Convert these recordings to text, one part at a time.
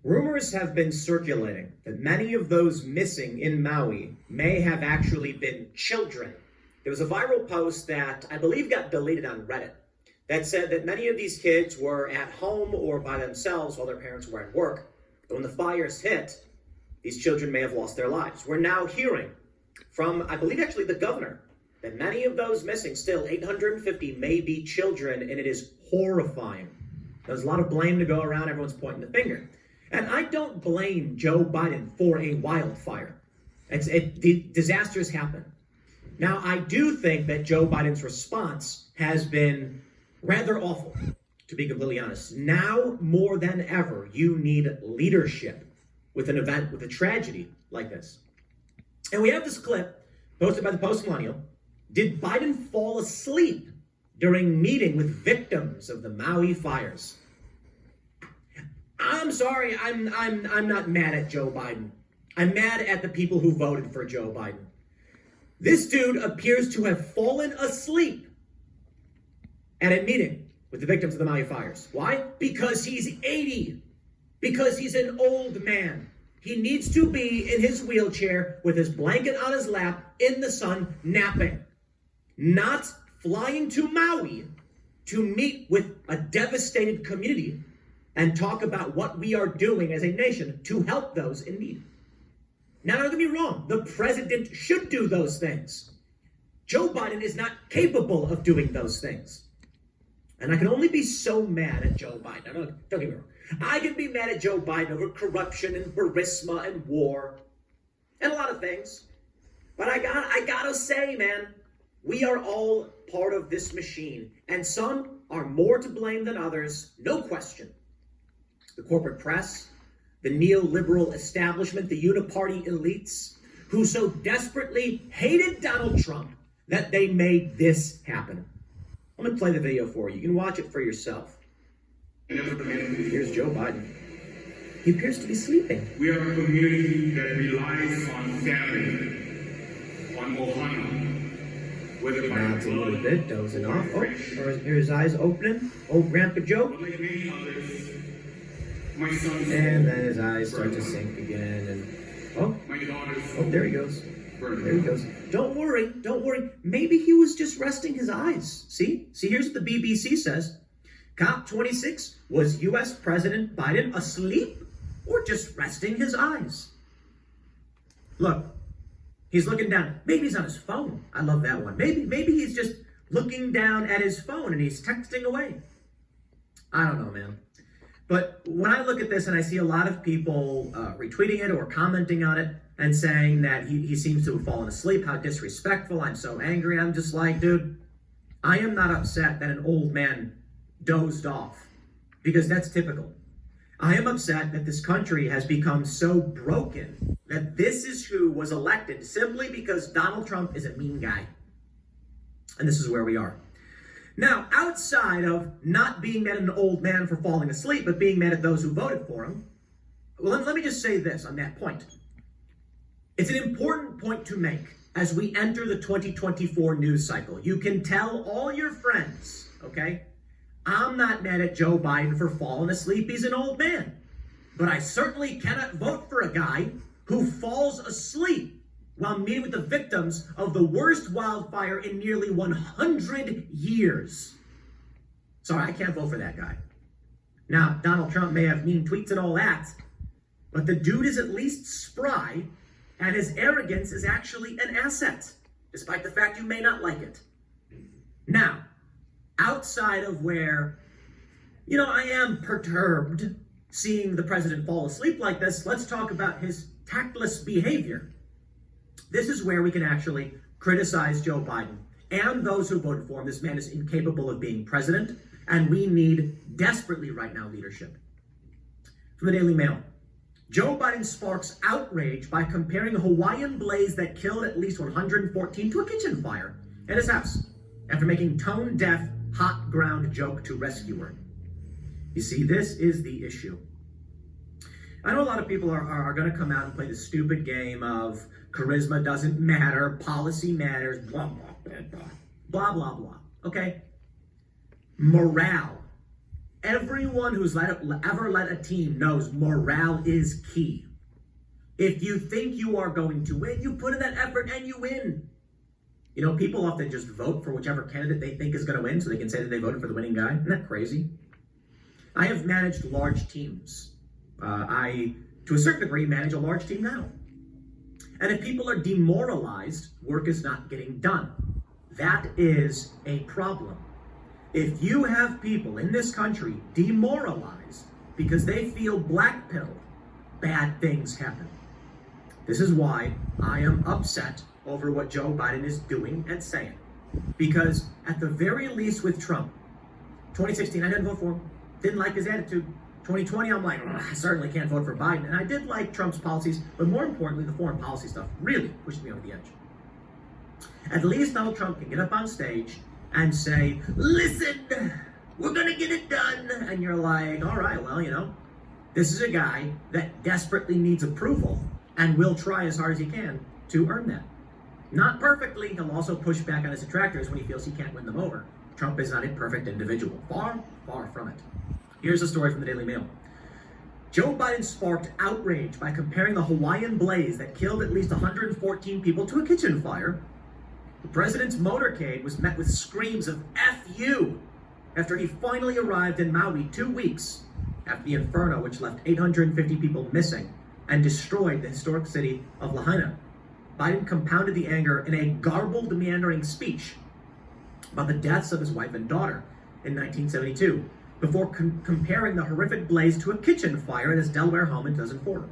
Rumors have been circulating that many of those missing in Maui may have actually been children. There was a viral post that I believe got deleted on Reddit that said that many of these kids were at home or by themselves while their parents were at work. But when the fires hit, these children may have lost their lives. We're now hearing from, I believe actually the governor, that many of those missing, still 850, may be children, and it is horrifying. There's a lot of blame to go around. Everyone's pointing the finger. And I don't blame Joe Biden for a wildfire. Disasters happen. Now, I do think that Joe Biden's response has been rather awful, to be completely honest. Now, more than ever, you need leadership with an event, with a tragedy like this. And we have this clip posted by the Post-Millennial. Did Biden fall asleep during meeting with victims of the Maui fires? I'm sorry, I'm not mad at Joe Biden. I'm mad at the people who voted for Joe Biden. This dude appears to have fallen asleep at a meeting with the victims of the Maui fires. Why? Because he's 80. Because he's an old man. He needs to be in his wheelchair with his blanket on his lap in the sun napping. Not flying to Maui to meet with a devastated community and talk about what we are doing as a nation to help those in need. Now, don't get me wrong, the president should do those things. Joe Biden is not capable of doing those things. And I can only be so mad at Joe Biden. Don't get me wrong. I can be mad at Joe Biden over corruption and Burisma and war and a lot of things. But I gotta say, man, we are all part of this machine. And some are more to blame than others, no question. The corporate press, the neoliberal establishment, the uniparty elites, who so desperately hated Donald Trump that they made this happen. I'm going to play the video for you. You can watch it for yourself. Here's Joe Biden. He appears to be sleeping. We are a community that relies on family, on ohana. Nods a little bit, dozing off. Oh, here's his eyes opening. Oh, Grandpa Joe. Like many others, my and then his eyes start to sink again. And there he goes. There he goes. Don't worry. Maybe he was just resting his eyes. See, here's what the BBC says. COP26, was U.S. President Biden asleep or just resting his eyes? Look, he's looking down. Maybe he's on his phone. I love that one. Maybe he's just looking down at his phone and he's texting away. I don't know, man. But when I look at this and I see a lot of people retweeting it or commenting on it and saying that he seems to have fallen asleep, how disrespectful, I'm so angry, I'm just like, dude, I am not upset that an old man dozed off, because that's typical. I am upset that this country has become so broken that this is who was elected simply because Donald Trump is a mean guy. And this is where we are. Now, outside of not being mad at an old man for falling asleep, but being mad at those who voted for him, well, let me just say this on that point. It's an important point to make as we enter the 2024 news cycle. You can tell all your friends, okay? I'm not mad at Joe Biden for falling asleep. He's an old man. But I certainly cannot vote for a guy who falls asleep while meeting with the victims of the worst wildfire in nearly 100 years. Sorry, I can't vote for that guy. Now, Donald Trump may have mean tweets and all that, but the dude is at least spry, and his arrogance is actually an asset, despite the fact you may not like it. Now, outside of where, I am perturbed seeing the president fall asleep like this, let's talk about his tactless behavior. This is where we can actually criticize Joe Biden and those who voted for him. This man is incapable of being president, and we need desperately right now leadership. From the Daily Mail, Joe Biden sparks outrage by comparing a Hawaiian blaze that killed at least 114 to a kitchen fire at his house after making tone-deaf, hot ground joke to rescuer. You see, this is the issue. I know a lot of people are going to come out and play the stupid game of charisma doesn't matter, policy matters, blah, blah, blah, blah, blah, blah, blah. Okay? Morale Everyone who's ever led a team knows morale is key. If you think you are going to win, you put in that effort and you win. You know, people often just vote for whichever candidate they think is going to win so they can say that they voted for the winning guy. Isn't that crazy? I have managed large teams. I, to a certain degree, manage a large team now. And if people are demoralized, work is not getting done. That is a problem. If you have people in this country demoralized because they feel blackpilled, bad things happen. This is why I am upset over what Joe Biden is doing and saying. Because at the very least with Trump, 2016, I didn't vote for him. Didn't like his attitude. 2020, I'm like, I certainly can't vote for Biden. And I did like Trump's policies, but more importantly, the foreign policy stuff really pushed me over the edge. At least Donald Trump can get up on stage and say, listen, we're gonna get it done. And you're like, all right, well, you know, this is a guy that desperately needs approval and will try as hard as he can to earn that. Not perfectly, he'll also push back on his detractors when he feels he can't win them over. Trump is not a perfect individual. Far, far from it. Here's a story from the Daily Mail. Joe Biden sparked outrage by comparing the Hawaiian blaze that killed at least 114 people to a kitchen fire. The president's motorcade was met with screams of F you after he finally arrived in Maui 2 weeks after the inferno, which left 850 people missing and destroyed the historic city of Lahaina. Biden compounded the anger in a garbled, meandering speech about the deaths of his wife and daughter in 1972, before comparing the horrific blaze to a kitchen fire at his Delaware home in 2004.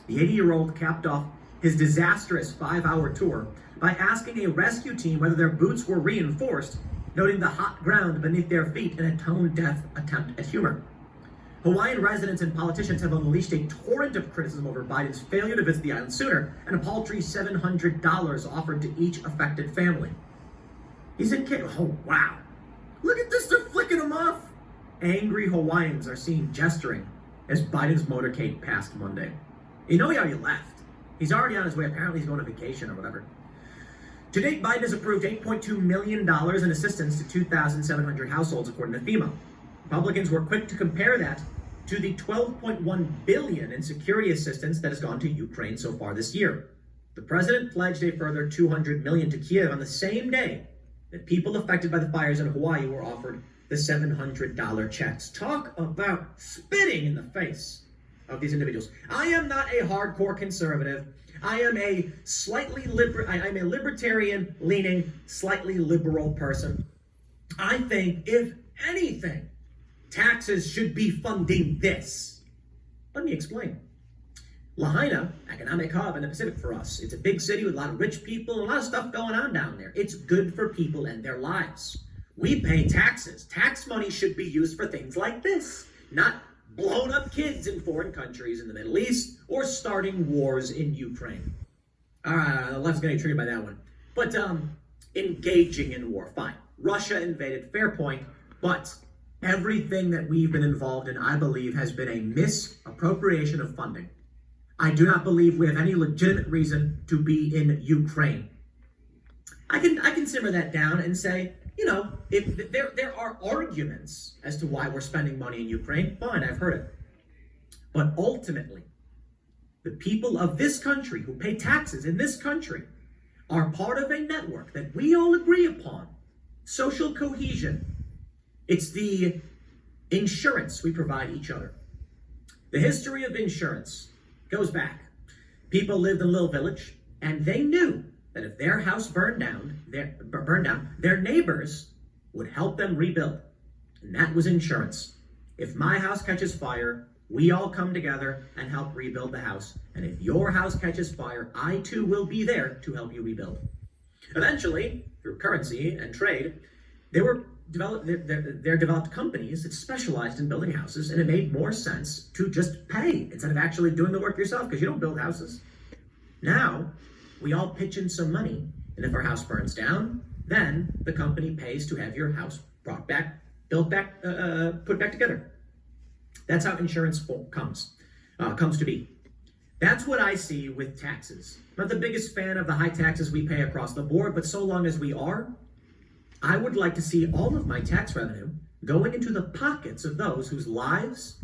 The 80-year-old capped off his disastrous 5-hour tour by asking a rescue team whether their boots were reinforced, noting the hot ground beneath their feet in a tone-deaf attempt at humor. Hawaiian residents and politicians have unleashed a torrent of criticism over Biden's failure to visit the island sooner and a paltry $700 offered to each affected family. He's in Cape. Oh, wow. Look at this, they're flicking him off. Angry Hawaiians are seen gesturing as Biden's motorcade passed Monday. You know he already left. He's already on his way. Apparently he's going on vacation or whatever. To date, Biden has approved $8.2 million in assistance to 2,700 households, according to FEMA. Republicans were quick to compare that to the $12.1 billion in security assistance that has gone to Ukraine so far this year. The president pledged a further $200 million to Kiev on the same day that people affected by the fires in Hawaii were offered the $700 checks. Talk about spitting in the face of these individuals. I am not a hardcore conservative. I am a I'm a libertarian-leaning, slightly liberal person. I think, if anything, taxes should be funding this. Let me explain. Lahaina, economic hub in the Pacific for us. It's a big city with a lot of rich people and a lot of stuff going on down there. It's good for people and their lives. We pay taxes. Tax money should be used for things like this, not blown up kids in foreign countries in the Middle East or starting wars in Ukraine. All right, the left's going to get triggered by that one. But engaging in war, fine. Russia invaded, fair point, but everything that we've been involved in, I believe, has been a misappropriation of funding. I do not believe we have any legitimate reason to be in Ukraine. I can simmer that down and say, you know, if there are arguments as to why we're spending money in Ukraine, fine, I've heard it. But ultimately, the people of this country who pay taxes in this country are part of a network that we all agree upon. Social cohesion. It's the insurance we provide each other. The history of insurance goes back. People lived in a little village, and they knew that if their house burned down, their neighbors would help them rebuild. And that was insurance. If my house catches fire, we all come together and help rebuild the house. And if your house catches fire, I too will be there to help you rebuild. Eventually, through currency and trade, there developed companies that specialized in building houses, and it made more sense to just pay instead of actually doing the work yourself, because you don't build houses. Now, we all pitch in some money, and if our house burns down, then the company pays to have your house put back together. That's how insurance comes to be. That's what I see with taxes. I'm not the biggest fan of the high taxes we pay across the board, but so long as we are, I would like to see all of my tax revenue going into the pockets of those whose lives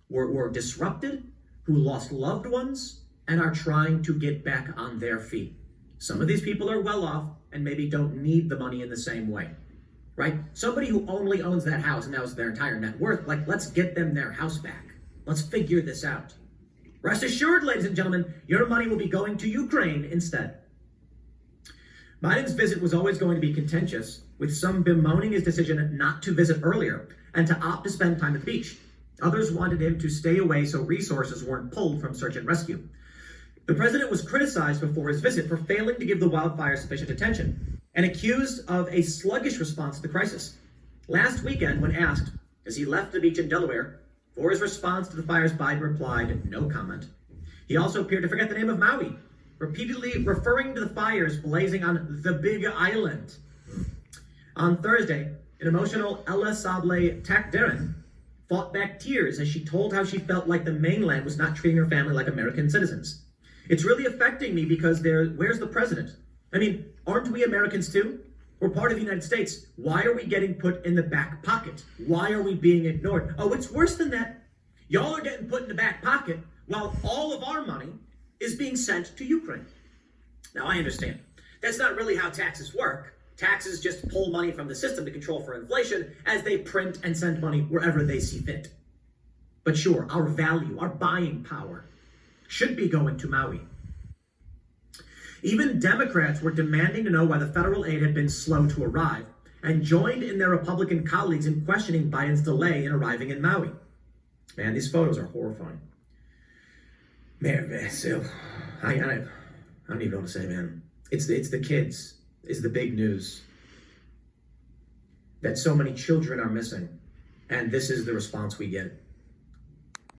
were disrupted, who lost loved ones, and are trying to get back on their feet. Some of these people are well off and maybe don't need the money in the same way, right? Somebody who only owns that house and that was their entire net worth, like, let's get them their house back. Let's figure this out. Rest assured, ladies and gentlemen, your money will be going to Ukraine instead. Biden's visit was always going to be contentious, with some bemoaning his decision not to visit earlier and to opt to spend time at the beach. Others wanted him to stay away so resources weren't pulled from search and rescue. The president was criticized before his visit for failing to give the wildfires sufficient attention and accused of a sluggish response to the crisis. Last weekend, when asked as he left the beach in Delaware for his response to the fires, Biden replied, no comment. He also appeared to forget the name of Maui, repeatedly referring to the fires blazing on the Big Island. On Thursday, an emotional Ella Sable Takdaren fought back tears as she told how she felt like the mainland was not treating her family like American citizens. It's really affecting me because where's the president? I mean, aren't we Americans too? We're part of the United States. Why are we getting put in the back pocket? Why are we being ignored? Oh, it's worse than that. Y'all are getting put in the back pocket while all of our money is being sent to Ukraine. Now, I understand. That's not really how taxes work. Taxes just pull money from the system to control for inflation as they print and send money wherever they see fit. But sure, our value, our buying power, should be going to Maui. Even Democrats were demanding to know why the federal aid had been slow to arrive and joined in their Republican colleagues in questioning Biden's delay in arriving in Maui. Man, these photos are horrifying. Man, so I don't even know what to say, man. It's the kids is the big news. That so many children are missing, and this is the response we get.